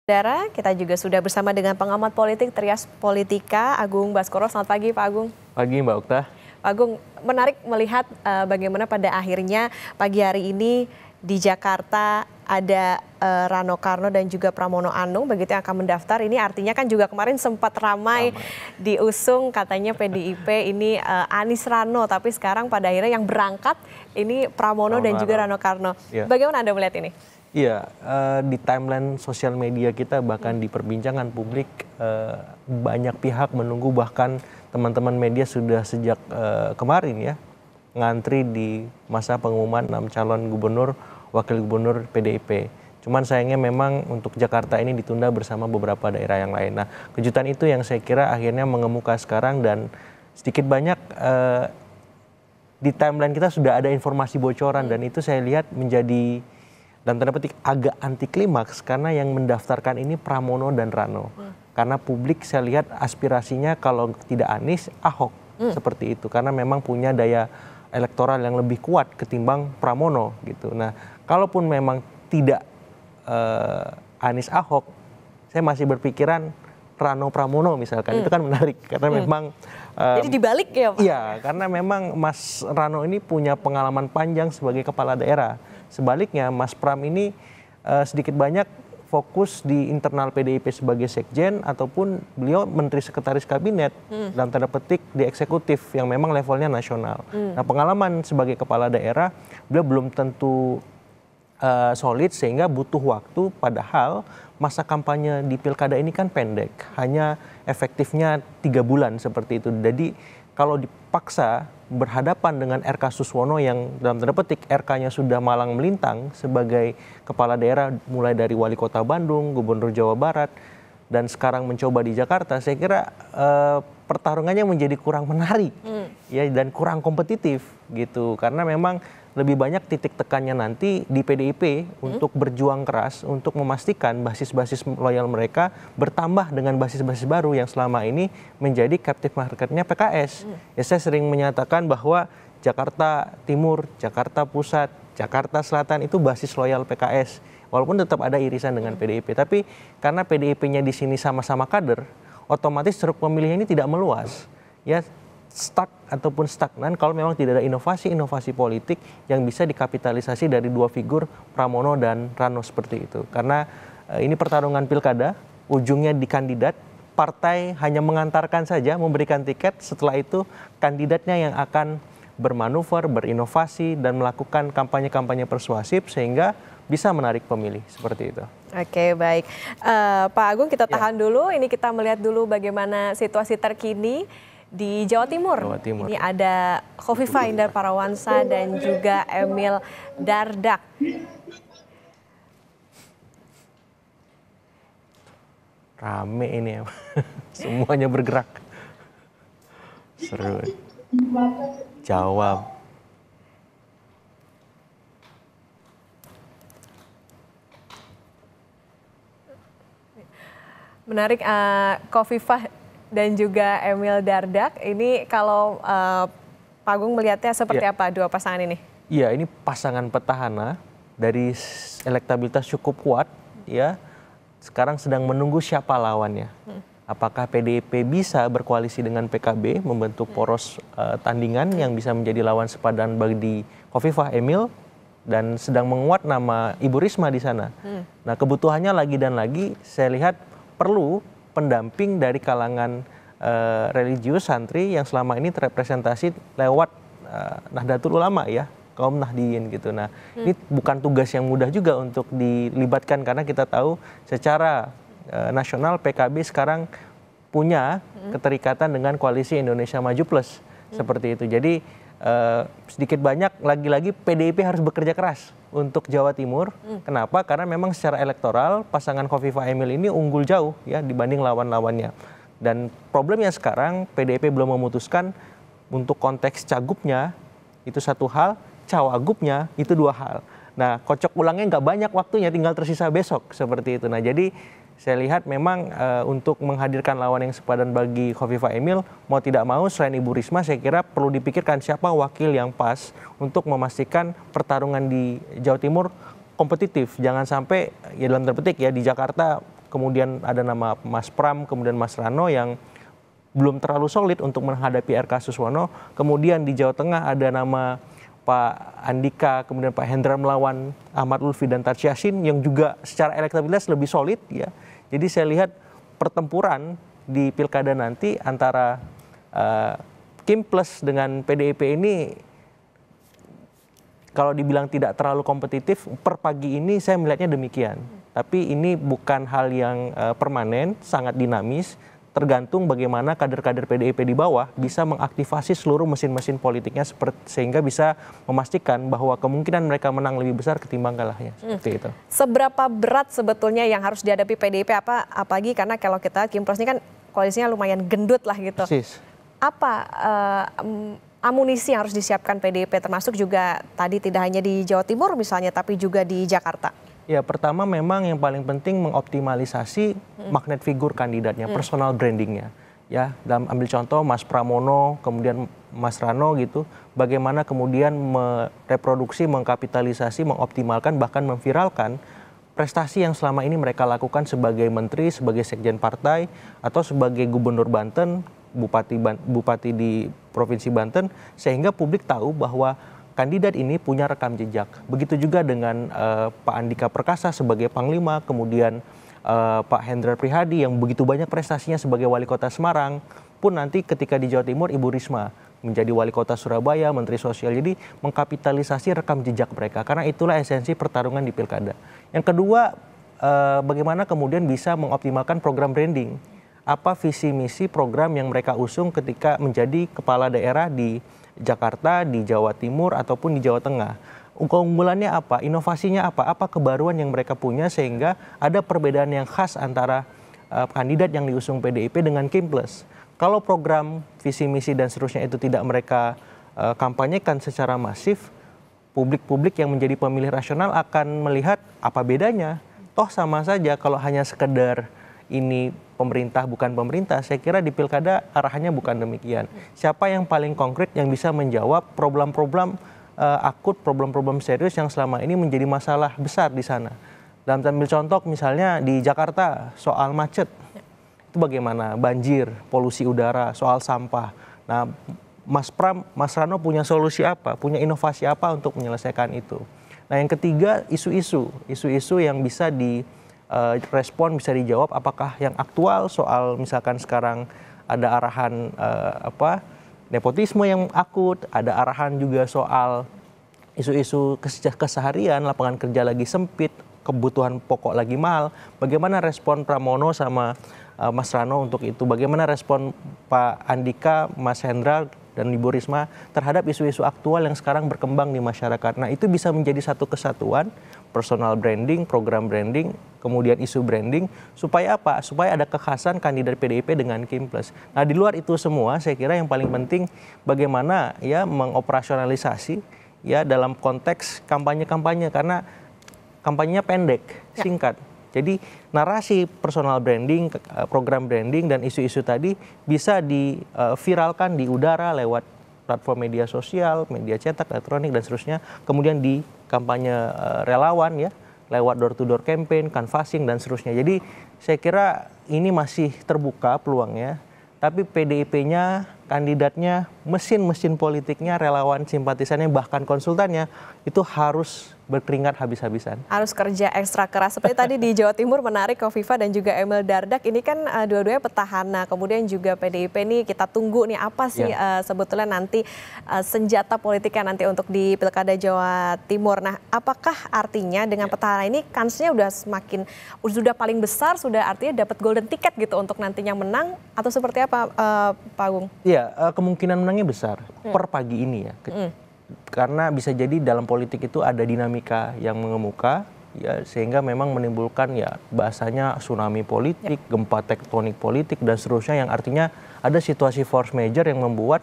Saudara, kita juga sudah bersama dengan pengamat politik Trias Politika, Agung Baskoro. Selamat pagi, Pak Agung. Pagi, Mbak Okta. Pak Agung, menarik melihat bagaimana pada akhirnya pagi hari ini di Jakarta ada Rano Karno dan juga Pramono Anung begitu yang akan mendaftar. Ini artinya kan juga kemarin sempat ramai diusung katanya PDIP ini Anies Rano, tapi sekarang pada akhirnya yang berangkat ini Pramono dan juga Rano Karno. Ya. Bagaimana Anda melihat ini? Iya, di timeline sosial media kita bahkan di perbincangan publik banyak pihak menunggu, bahkan teman-teman media sudah sejak kemarin ya ngantri di masa pengumuman 6 calon gubernur, wakil gubernur PDIP. Cuman sayangnya memang untuk Jakarta ini ditunda bersama beberapa daerah yang lain. Nah, kejutan itu yang saya kira akhirnya mengemuka sekarang, dan sedikit banyak di timeline kita sudah ada informasi bocoran, dan itu saya lihat menjadi dalam tanda petik agak anti klimaks karena yang mendaftarkan ini Pramono dan Rano. Karena publik saya lihat aspirasinya kalau tidak Anies, Ahok seperti itu. Karena memang punya daya elektoral yang lebih kuat ketimbang Pramono gitu. Nah, kalaupun memang tidak Anies Ahok, saya masih berpikiran Rano Pramono misalkan. Itu kan menarik karena memang jadi dibalik ya Pak? Iya, karena memang Mas Rano ini punya pengalaman panjang sebagai kepala daerah. Sebaliknya Mas Pram ini sedikit banyak fokus di internal PDIP sebagai sekjen, ataupun beliau menteri sekretaris kabinet dalam tanda petik di eksekutif yang memang levelnya nasional. Nah, pengalaman sebagai kepala daerah beliau belum tentu solid sehingga butuh waktu, padahal masa kampanye di pilkada ini kan pendek, hanya efektifnya 3 bulan seperti itu. Jadi kalau dipaksa berhadapan dengan RK Suswono yang dalam tanda petik RK-nya sudah malang melintang sebagai kepala daerah mulai dari wali kota Bandung, gubernur Jawa Barat, dan sekarang mencoba di Jakarta, saya kira pertarungannya menjadi kurang menarik ya, dan kurang kompetitif gitu, karena memang lebih banyak titik tekannya nanti di PDIP untuk berjuang keras untuk memastikan basis-basis loyal mereka bertambah dengan basis-basis baru yang selama ini menjadi captive marketnya PKS. Ya, saya sering menyatakan bahwa Jakarta Timur, Jakarta Pusat, Jakarta Selatan itu basis loyal PKS. Walaupun tetap ada irisan dengan PDIP, tapi karena PDIP-nya di sini sama-sama kader, otomatis ceruk pemilihnya ini tidak meluas. Ya, stuck ataupun stagnan kalau memang tidak ada inovasi-inovasi politik yang bisa dikapitalisasi dari dua figur Pramono dan Rano seperti itu. Karena ini pertarungan pilkada, ujungnya di kandidat, partai hanya mengantarkan saja, memberikan tiket, setelah itu kandidatnya yang akan bermanuver, berinovasi, dan melakukan kampanye-kampanye persuasif sehingga bisa menarik pemilih seperti itu. Oke, baik. Pak Agung, kita tahan dulu, ini kita melihat dulu bagaimana situasi terkini di Jawa Timur. Ini ada Khofifah Indar Parawansa dan juga Emil Dardak. Rame ini ya, semuanya bergerak. Seru. Jawab. Menarik, Khofifah dan juga Emil Dardak, ini kalau Pak Agung melihatnya seperti apa dua pasangan ini? Iya, ini pasangan petahana dari elektabilitas cukup kuat ya. Sekarang sedang menunggu siapa lawannya. Apakah PDIP bisa berkoalisi dengan PKB membentuk poros tandingan yang bisa menjadi lawan sepadan bagi Khofifah Emil, dan sedang menguat nama Ibu Risma di sana. Nah, kebutuhannya lagi dan lagi saya lihat perlu pendamping dari kalangan religius santri yang selama ini terrepresentasi lewat Nahdlatul Ulama ya, kaum Nahdiyin gitu. Nah, ini bukan tugas yang mudah juga untuk dilibatkan, karena kita tahu secara nasional PKB sekarang punya keterikatan dengan koalisi Indonesia Maju Plus seperti itu. Jadi sedikit banyak lagi-lagi PDIP harus bekerja keras untuk Jawa Timur. Kenapa? Karena memang secara elektoral pasangan Khofifah Emil ini unggul jauh ya dibanding lawan-lawannya. Dan problemnya sekarang PDIP belum memutuskan untuk konteks cagupnya itu satu hal, cawagupnya itu 2 hal. Nah, kocok ulangnya nggak banyak waktunya, tinggal tersisa besok seperti itu. Nah, jadi saya lihat memang untuk menghadirkan lawan yang sepadan bagi Khofifah Emil, mau tidak mau selain Ibu Risma, saya kira perlu dipikirkan siapa wakil yang pas untuk memastikan pertarungan di Jawa Timur kompetitif. Jangan sampai ya dalam tanda petik ya di Jakarta kemudian ada nama Mas Pram, kemudian Mas Rano yang belum terlalu solid untuk menghadapi RK Suswono. Kemudian di Jawa Tengah ada nama Pak Andika, kemudian Pak Hendra melawan Ahmad Lutfi dan Taj Yassin yang juga secara elektabilitas lebih solid ya. Jadi saya lihat pertempuran di pilkada nanti antara Kim Plus dengan PDIP ini kalau dibilang tidak terlalu kompetitif, per pagi ini saya melihatnya demikian. Tapi ini bukan hal yang permanen, sangat dinamis, tergantung bagaimana kader-kader PDIP di bawah bisa mengaktifasi seluruh mesin-mesin politiknya sehingga bisa memastikan bahwa kemungkinan mereka menang lebih besar ketimbang kalahnya. Seperti itu. Seberapa berat sebetulnya yang harus dihadapi PDIP, apalagi karena kalau kita Kim Plus ini kan koalisinya lumayan gendut lah gitu. Persis. Apa amunisi yang harus disiapkan PDIP, termasuk juga tadi tidak hanya di Jawa Timur misalnya, tapi juga di Jakarta? Ya, pertama memang yang paling penting mengoptimalisasi magnet figur kandidatnya, personal brandingnya. Ya, dalam ambil contoh Mas Pramono, kemudian Mas Rano gitu, bagaimana kemudian mereproduksi, mengkapitalisasi, mengoptimalkan, bahkan memviralkan prestasi yang selama ini mereka lakukan sebagai menteri, sebagai sekjen partai, atau sebagai gubernur Banten, bupati di Provinsi Banten, sehingga publik tahu bahwa kandidat ini punya rekam jejak. Begitu juga dengan Pak Andika Perkasa sebagai Panglima, kemudian Pak Hendra Prihadi yang begitu banyak prestasinya sebagai Wali Kota Semarang, pun nanti ketika di Jawa Timur Ibu Risma menjadi Wali Kota Surabaya, Menteri Sosial. Jadi mengkapitalisasi rekam jejak mereka, karena itulah esensi pertarungan di pilkada. Yang kedua, bagaimana kemudian bisa mengoptimalkan program branding. Apa visi misi program yang mereka usung ketika menjadi kepala daerah di Jakarta, di Jawa Timur, ataupun di Jawa Tengah. Keunggulannya apa? Inovasinya apa? Apa kebaruan yang mereka punya sehingga ada perbedaan yang khas antara kandidat yang diusung PDIP dengan Kim Plus. Kalau program, visi misi dan seterusnya itu tidak mereka kampanyekan secara masif, publik-publik yang menjadi pemilih rasional akan melihat apa bedanya. Toh sama saja kalau hanya sekedar ini pemerintah bukan pemerintah, saya kira di pilkada arahannya bukan demikian. Siapa yang paling konkret yang bisa menjawab problem-problem akut, problem-problem serius yang selama ini menjadi masalah besar di sana. Dalam ambil contoh misalnya di Jakarta soal macet, itu bagaimana? Banjir, polusi udara, soal sampah. Nah, Mas Pram, Mas Rano punya solusi apa? Punya inovasi apa untuk menyelesaikan itu? Nah, yang ketiga isu-isu yang bisa respon, bisa dijawab, apakah yang aktual soal misalkan sekarang ada arahan nepotisme yang akut, ada arahan juga soal isu-isu keseharian, lapangan kerja lagi sempit, kebutuhan pokok lagi mahal. Bagaimana respon Pramono sama Mas Rano untuk itu? Bagaimana respon Pak Andika, Mas Hendra, dan Ibu Risma terhadap isu-isu aktual yang sekarang berkembang di masyarakat? Nah, itu bisa menjadi satu kesatuan, personal branding, program branding, kemudian isu branding, supaya apa? Supaya ada kekhasan kandidat PDIP dengan Kim Plus. Nah, di luar itu semua, saya kira yang paling penting bagaimana ya mengoperasionalisasi ya dalam konteks kampanye-kampanye, karena kampanyenya pendek, singkat. Jadi narasi personal branding, program branding, dan isu-isu tadi bisa diviralkan di udara lewat platform media sosial, media cetak, elektronik, dan seterusnya. Kemudian di kampanye relawan ya, lewat door-to-door campaign, canvassing, dan seterusnya. Jadi saya kira ini masih terbuka peluangnya, tapi PDIP-nya, kandidatnya, mesin-mesin politiknya, relawan, simpatisannya, bahkan konsultannya, itu harus berkeringat habis-habisan. Harus kerja ekstra keras. Seperti tadi di Jawa Timur menarik, Kofifa dan juga Emil Dardak, ini kan dua-duanya petahana, kemudian juga PDIP nih kita tunggu nih apa sih sebetulnya nanti senjata politiknya nanti untuk di Pilkada Jawa Timur. Nah, apakah artinya dengan petahana ini kansnya sudah paling besar, sudah artinya dapat golden ticket gitu untuk nantinya menang, atau seperti apa Pak Agung? Iya, kemungkinan menangnya besar per pagi ini ya. Karena bisa jadi dalam politik itu ada dinamika yang mengemuka ya, sehingga memang menimbulkan ya bahasanya tsunami politik, gempa tektonik politik, dan seterusnya, yang artinya ada situasi force major yang membuat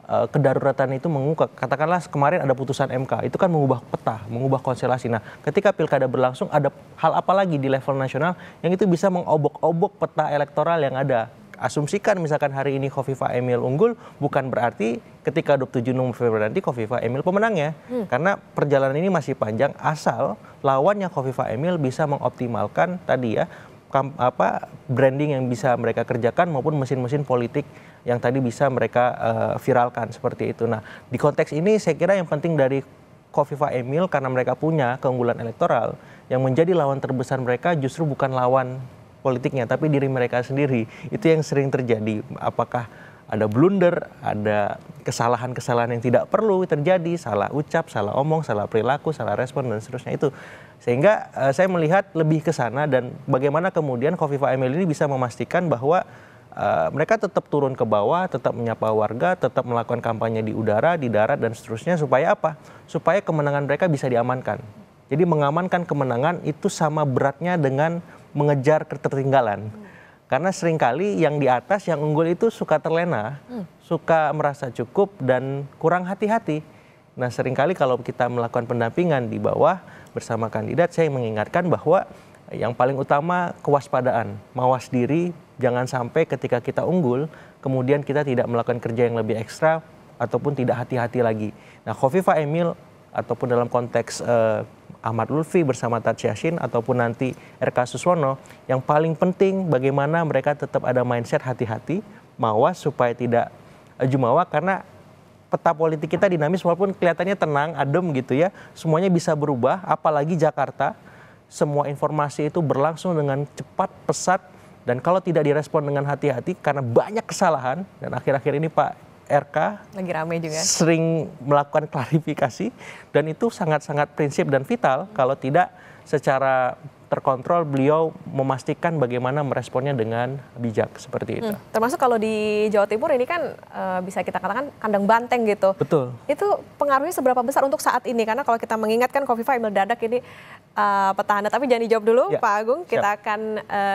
kedaruratan itu menguka. Katakanlah kemarin ada putusan MK, itu kan mengubah peta, mengubah konstelasi. Nah, ketika pilkada berlangsung, ada hal apa lagi di level nasional yang itu bisa mengobok-obok peta elektoral yang ada. Asumsikan misalkan hari ini Kofifa Emil unggul, bukan berarti ketika 27 November nanti Kofifa Emil pemenangnya. Karena perjalanan ini masih panjang, asal lawannya Kofifa Emil bisa mengoptimalkan tadi ya branding yang bisa mereka kerjakan maupun mesin-mesin politik yang tadi bisa mereka viralkan seperti itu. Nah, di konteks ini saya kira yang penting dari Khofifa Emil karena mereka punya keunggulan elektoral, yang menjadi lawan terbesar mereka justru bukan lawan politiknya tapi diri mereka sendiri. Itu yang sering terjadi. Apakah ada blunder, ada kesalahan-kesalahan yang tidak perlu terjadi, salah ucap, salah omong, salah perilaku, salah respon dan seterusnya itu. Sehingga saya melihat lebih ke sana dan bagaimana kemudian Khofifa Emil ini bisa memastikan bahwa mereka tetap turun ke bawah, tetap menyapa warga, tetap melakukan kampanye di udara, di darat dan seterusnya supaya apa? Supaya kemenangan mereka bisa diamankan. Jadi mengamankan kemenangan itu sama beratnya dengan mengejar ketertinggalan. Karena seringkali yang di atas, yang unggul itu suka terlena, suka merasa cukup dan kurang hati-hati. Nah seringkali kalau kita melakukan pendampingan di bawah bersama kandidat, saya mengingatkan bahwa yang paling utama kewaspadaan, mawas diri, jangan sampai ketika kita unggul, kemudian kita tidak melakukan kerja yang lebih ekstra ataupun tidak hati-hati lagi. Nah Khofifa Emil ataupun dalam konteks Ahmad Lutfi bersama Taj Yassin ataupun nanti RK Suswono, yang paling penting bagaimana mereka tetap ada mindset hati-hati, mawas supaya tidak jumawa karena peta politik kita dinamis walaupun kelihatannya tenang, adem gitu ya, semuanya bisa berubah, apalagi Jakarta. Semua informasi itu berlangsung dengan cepat, pesat, dan kalau tidak direspon dengan hati-hati karena banyak kesalahan, dan akhir-akhir ini Pak RK lagi ramai juga sering melakukan klarifikasi, dan itu sangat-sangat prinsip dan vital. Kalau tidak secara terkontrol, beliau memastikan bagaimana meresponnya dengan bijak seperti itu. Termasuk kalau di Jawa Timur ini kan bisa kita katakan kandang banteng gitu. Betul. Itu pengaruhnya seberapa besar untuk saat ini? Karena kalau kita mengingatkan Khofifa Emil Dardak ini petahana, tapi jangan dijawab dulu Ya, Pak Agung. Kita siap. akan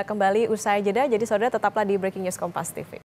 kembali usai jeda. Jadi saudara tetaplah di Breaking News Kompas TV.